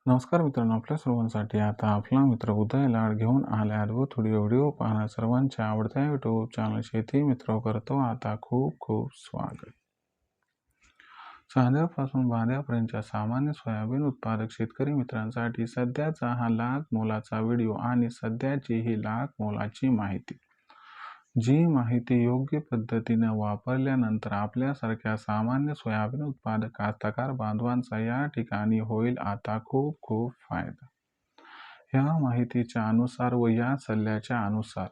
नमस्कार मित्रांनो, आपल्या सर्वांसाठी आता आपला मित्र उदय लाड घेऊन आला अद्भुत व्हिडिओ पाहणं सर्वांच्या आवडत्या यूट्यूब चॅनल शेती मित्र करतो आता खूप खूप स्वागत. चांद्यापासून बांध्यापर्यंतच्या सामान्य सोयाबीन उत्पादक शेतकरी मित्रांसाठी सध्याचा हा लाख मोलाचा व्हिडिओ आणि सध्याची ही लाख मोलाची माहिती. जी माहिती योग्य पद्धतीने वापरल्यानंतर आपल्यासारख्या सामान्य सोयाबीन उत्पादक कास्तकार बांधवांचा या ठिकाणी होईल आता खूप खूप फायदा. या माहितीच्या अनुसार व या सल्ल्याच्या अनुसार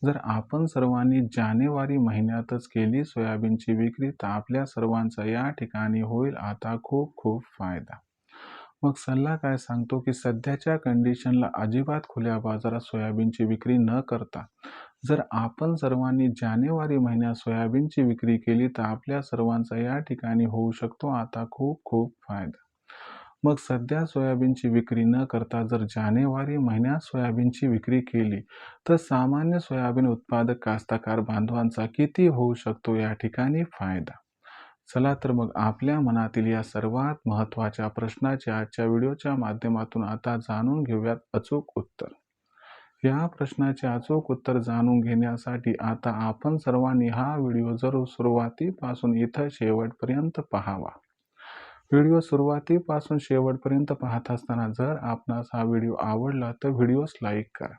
जर आपण सर्वांनी जानेवारी महिन्यातच केली सोयाबीनची विक्री तर आपल्या सर्वांचा या ठिकाणी होईल आता खूप खूप फायदा. मग सल्ला काय सांगतो की सध्याच्या कंडिशनला अजिबात खुल्या बाजारात सोयाबीनची विक्री न करता जर आपण सर्वांनी जानेवारी महिन्यात सोयाबीनची विक्री केली तर आपल्या सर्वांचा या ठिकाणी होऊ शकतो आता खूप खूप फायदा. मग सध्या सोयाबीनची विक्री न करता जर जानेवारी महिन्यात सोयाबीनची विक्री केली तर सामान्य सोयाबीन उत्पादक कास्तकार बांधवांचा किती होऊ शकतो या ठिकाणी फायदा. चला तर मग आपल्या मनातील या सर्वात महत्त्वाच्या प्रश्नाचे आजच्या व्हिडिओच्या माध्यमातून आता जाणून घेऊयात अचूक उत्तर. या प्रश्नाचे अचूक उत्तर जाणून घेण्यासाठी आता आपण सर्वांनी हा व्हिडिओ जरूर सुरुवातीपासून इथं शेवटपर्यंत पाहावा. व्हिडिओ सुरुवातीपासून शेवटपर्यंत पाहत असताना जर आपणास हा व्हिडिओ आवडला तर व्हिडिओस लाईक करा.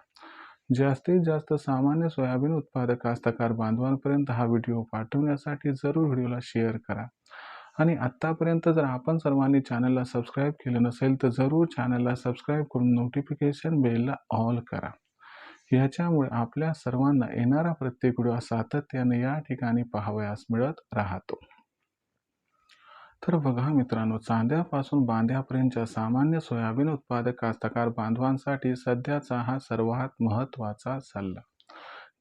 जास्तीत जास्त सामान्य सोयाबीन उत्पादक कास्तकार बांधवांपर्यंत हा व्हिडिओ पाठवण्यासाठी जरूर व्हिडिओला शेअर करा. आणि आत्तापर्यंत जर आपण सर्वांनी चॅनलला सबस्क्राईब केलं नसेल तर जरूर चॅनलला सबस्क्राईब करून नोटिफिकेशन बेलला ऑल करा. याच्यामुळे आपल्या सर्वांना येणारा प्रत्येक व्हिडिओ सातत्याने या ठिकाणी पाहावयास मिळत राहतो. तर बघा मित्रांनो, चांद्यापासून बांध्यापर्यंतच्या सामान्य सोयाबीन उत्पादक कास्तकार बांधवांसाठी सध्याचा हा सर्वात महत्त्वाचा सल्ला.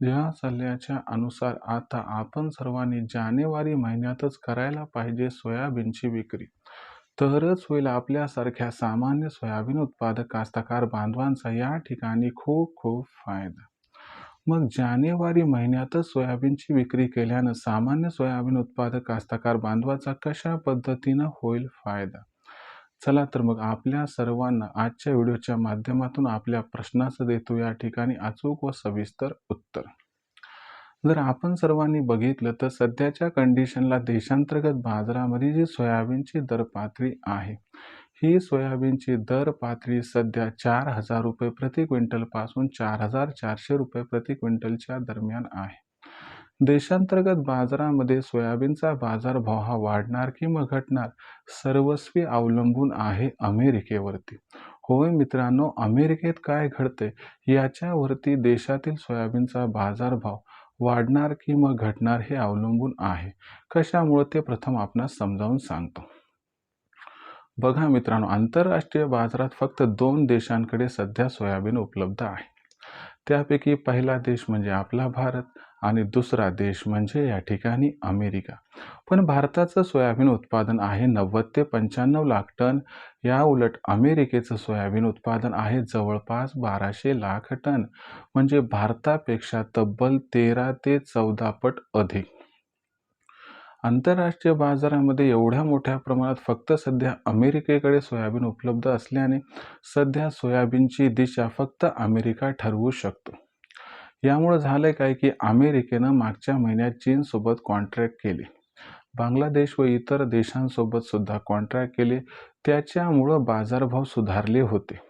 या सल्ल्याच्या अनुसार आता आपण सर्वांनी जानेवारी महिन्यातच करायला पाहिजे सोयाबीनची विक्री. तरच होईल आपल्यासारख्या सामान्य सोयाबीन उत्पादक कास्तकार बांधवांचा या ठिकाणी खूप खूप फायदा. मग जानेवारी महिन्यातच सोयाबीनची विक्री केल्यानं सामान्य सोयाबीन उत्पादक कास्तकार बांधवाचा कशा पद्धतीनं होईल फायदा. चला तर मग आपल्या सर्वांना आजच्या व्हिडिओच्या माध्यमातून आपल्या प्रश्नाचं देतो या ठिकाणी अचूक व सविस्तर उत्तर. जर आपण सर्वांनी बघितलं तर सध्याच्या कंडिशनला देशांतर्गत बाजारामध्ये जी सोयाबीनची दर पातळी आहे ही सोयाबीनची दर पातळी सध्या 4,000 रुपये प्रति क्विंटल पासून 4,400 रुपये प्रति क्विंटलच्या दरम्यान आहे. देशांतर्गत बाजारामध्ये सोयाबीनचा बाजारभाव हा वाढणार किंवा घटणार सर्वस्वी अवलंबून आहे अमेरिकेवरती. होय मित्रांनो, अमेरिकेत काय घडते याच्यावरती देशातील सोयाबीनचा बाजारभाव वाढणार किंवा घटणार हे अवलंबून आहे. कशामुळे ते प्रथम आपणास समजावून सांगतो. बघा मित्रांनो, आंतरराष्ट्रीय बाजारात फक्त 2 देशांकडे सध्या सोयाबीन उपलब्ध आहे. त्यापैकी पहिला देश म्हणजे आपला भारत आणि दुसरा देश म्हणजे या ठिकाणी अमेरिका. पण भारताचं सोयाबीन उत्पादन आहे 90 ते 95 लाख टन. या उलट अमेरिकेचं सोयाबीन उत्पादन आहे जवळपास 1200 लाख टन. म्हणजे भारतापेक्षा तब्बल 13 ते 14 पट अधिक. आंतरराष्ट्रीय बाजारामध्ये एवढ्या मोठ्या प्रमाणात फक्त सध्या अमेरिकेकडे सोयाबीन उपलब्ध असल्याने सध्या सोयाबीनची दिशा फक्त अमेरिका ठरवू शकतो. यामुळे झालंय काय की अमेरिकेनं मागच्या महिन्यात चीनसोबत कॉन्ट्रॅक्ट केले, बांगलादेश व इतर देशांसोबत सुद्धा कॉन्ट्रॅक्ट केले. त्याच्यामुळं बाजारभाव सुधारले होते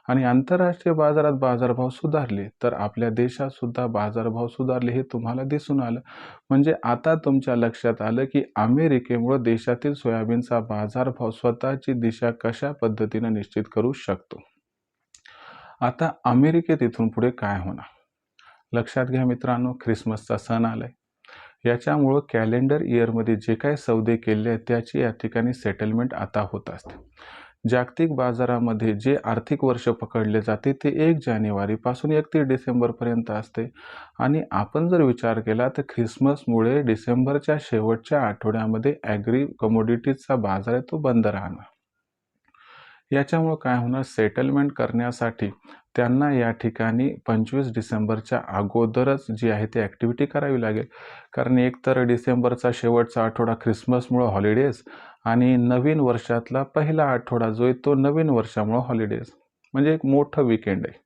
आणि आंतरराष्ट्रीय बाजारात बाजारभाव सुधारले तर आपल्या देशात सुद्धा बाजारभाव सुधारले हे तुम्हाला दिसून आलं. म्हणजे आता तुमच्या लक्षात आलं की अमेरिकेमुळे देशातील सोयाबीनचा बाजारभाव स्वतःची दिशा कशा पद्धतीने निश्चित करू शकतो. आता अमेरिकेत इथून पुढे काय होणार लक्षात घ्या मित्रांनो. ख्रिसमसचा सण आलाय. याच्यामुळं कॅलेंडर इयरमध्ये जे काही सौदे केले आहेत त्याची या ठिकाणी सेटलमेंट आता होत असते. जागतिक बाजारामध्ये जे आर्थिक वर्ष पकडले जाते ते 1 जानेवारीपासून 31 डिसेंबरपर्यंत असते आणि आपण जर विचार केला तर ख्रिसमसमुळे डिसेंबरच्या शेवटच्या आठवड्यामध्ये ॲग्री कमोडिटीजचा बाजार आहे तो बंद राहणार. याच्यामुळे काय होणार, सेटलमेंट करण्यासाठी त्यांना या ठिकाणी 25 डिसेंबरच्या अगोदरच जी आहे ती ॲक्टिव्हिटी करावी लागेल. कारण एकतर डिसेंबरचा शेवटचा आठवडा ख्रिसमसमुळे हॉलिडेज आणि नवीन वर्षातला पहिला आठवडा जो आहे तो नवीन वर्षामुळे हॉलिडेज म्हणजे एक मोठं वीकेंड आहे.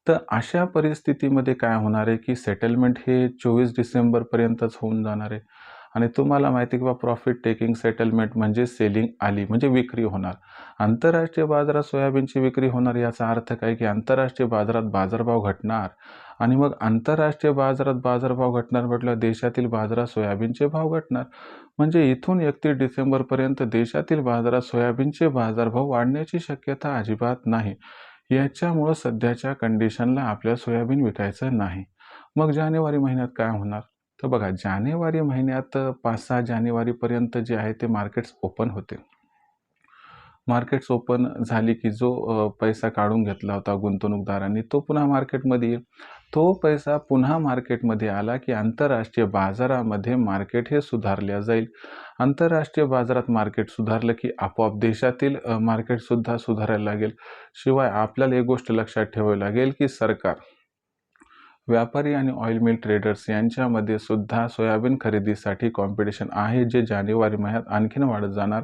तर अशा परिस्थितीमध्ये काय होणार आहे की सेटलमेंट हे 24 डिसेंबरपर्यंतच होऊन जाणार आहे. आणि तुम्हाला माहिती आहे की प्रॉफिट टेकिंग सेटलमेंट म्हणजे सेलिंग आली म्हणजे विक्री होणार. आंतरराष्ट्रीय बाजारात सोयाबीनची विक्री होणार याचा अर्थ काय की आंतरराष्ट्रीय बाजारात बाजारभाव घटणार आणि मग आंतरराष्ट्रीय बाजारात बाजारभाव घटणार म्हटलं देशातील बाजारात सोयाबीनचे भाव घटणार. म्हणजे इथून 31 डिसेंबरपर्यंत देशातील बाजारात सोयाबीनचे बाजारभाव वाढण्याची शक्यता अजिबात नाही. याच्यामुळं सध्याच्या कंडिशनला आपल्या सोयाबीन विकायचं नाही. मग जानेवारी महिन्यात काय होणार? तर बघा जानेवारी महिन्यात 5-6 जानेवारीपर्यंत जे आहे ते मार्केट्स ओपन होते. मार्केट्स ओपन झाली की जो पैसा काढून घेतला होता गुंतवणूकदारांनी तो पुन्हा मार्केटमध्ये येईल. तो पैसा पुन्हा मार्केटमध्ये आला की आंतरराष्ट्रीय बाजारामध्ये मार्केट हे सुधारले जाईल. आंतरराष्ट्रीय बाजारात मार्केट सुधारलं की आपोआप देशातील मार्केटसुद्धा सुधारायला लागेल. शिवाय आपल्याला एक गोष्ट लक्षात ठेवावी लागेल की सरकार, व्यापारी आणि ऑइल मिल ट्रेडर्स यांच्यामध्ये सुद्धा सोयाबीन खरेदीसाठी कॉम्पिटिशन आहे, जे जानेवारी महिन्यात आणखीन वाढत जाणार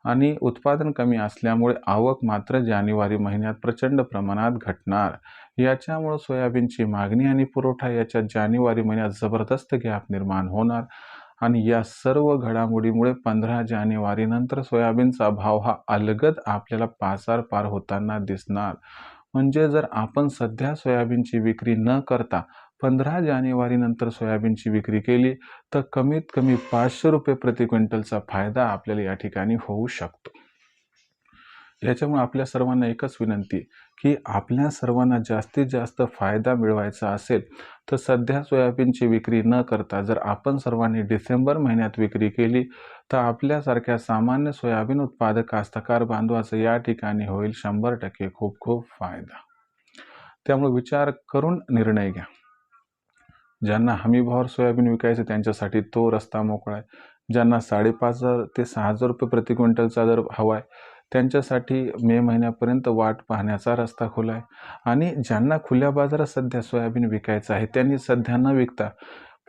आणि उत्पादन कमी असल्यामुळे आवक मात्र जानेवारी महिन्यात प्रचंड प्रमाणात घटणार. याच्यामुळे सोयाबीनची मागणी आणि पुरवठा याच्यात जानेवारी महिन्यात जबरदस्त गॅप निर्माण होणार आणि या सर्व घडामोडीमुळे 15 जानेवारीनंतर सोयाबीनचा भाव हा अलगद आपल्याला पार होताना दिसणार. म्हणजे जर आपण सध्या सोयाबीनची विक्री न करता 15 जानेवारीनंतर सोयाबीनची विक्री केली तर कमीत कमी 500 रुपये प्रति क्विंटलचा फायदा आपल्याला या ठिकाणी होऊ शकतो. याच्यामुळे आपल्या सर्वांना एकच विनंती की आपल्या सर्वांना जास्तीत जास्त फायदा मिळवायचा असेल तर सध्या सोयाबीनची विक्री न करता जर आपण सर्वांनी डिसेंबर महिन्यात विक्री केली तर आपल्यासारख्या सामान्य सोयाबीन उत्पादक कास्तकार बांधवाचं या ठिकाणी होईल 100% खूप खूप फायदा. त्यामुळे विचार करून निर्णय घ्या. ज्यांना हमीभावावर सोयाबीन विकायचं त्यांच्यासाठी तो रस्ता मोकळा आहे. ज्यांना 5,500 ते 6,000 रुपये प्रति क्विंटलचा दर हवा आहे त्यांच्यासाठी मे महिन्यापर्यंत वाट पाहण्याचा रस्ता खुला आहे. आणि ज्यांना खुल्या बाजारात सध्या सोयाबीन विकायचं आहे त्यांनी सध्या न विकता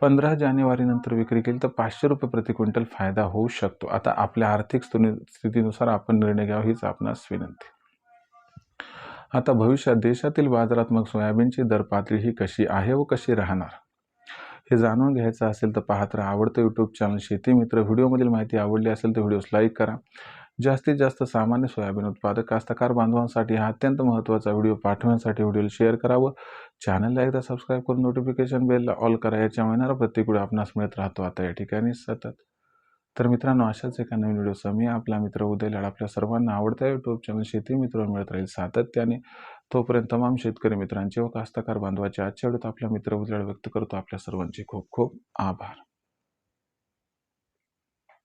15 जानेवारीनंतर विक्री केली तर 500 रुपये प्रति क्विंटल फायदा होऊ शकतो. आता आपल्या आर्थिक स्थितीनुसार आपण निर्णय घ्यावा हीच आपणास विनंती. आता भविष्यात देशातील बाजारात मग सोयाबीनची दर पातळी ही कशी आहे व कशी राहणार हे जाणून घ्यायचं असेल तर पाहत राहा आवडतं यूट्यूब चॅनल शेती मित्र. व्हिडिओमधील माहिती आवडली असेल तर व्हिडिओस लाईक करा. जास्तीत जास्त सामान्य सोयाबीन उत्पादक कास्तकार बांधवांसाठी हा अत्यंत महत्त्वाचा व्हिडिओ पाठवण्यासाठी व्हिडिओला शेअर करावं. चॅनलला एकदा सबस्क्राईब करून नोटिफिकेशन बेलला ऑल करा. याच्यामुळे येणारा प्रत्येक व्हिडिओ आपणास मिळत राहतो आता या ठिकाणी सतत. तर मित्रांनो अशाच एका नवीन व्हिडिओसह मी आपला मित्र उदय लाड आपल्या सर्वांना आवडत्या यूट्यूब चॅनल शेती मित्र मिळत राहील सातत्याने. तोपर्यंत तमाम शेतकरी मित्रांचे व कास्तकार बांधवाचे आजच्या व्हिडिओत आपला मित्र उदय लाड व्यक्त करतो. आपल्या सर्वांचे खूप खूप आभार.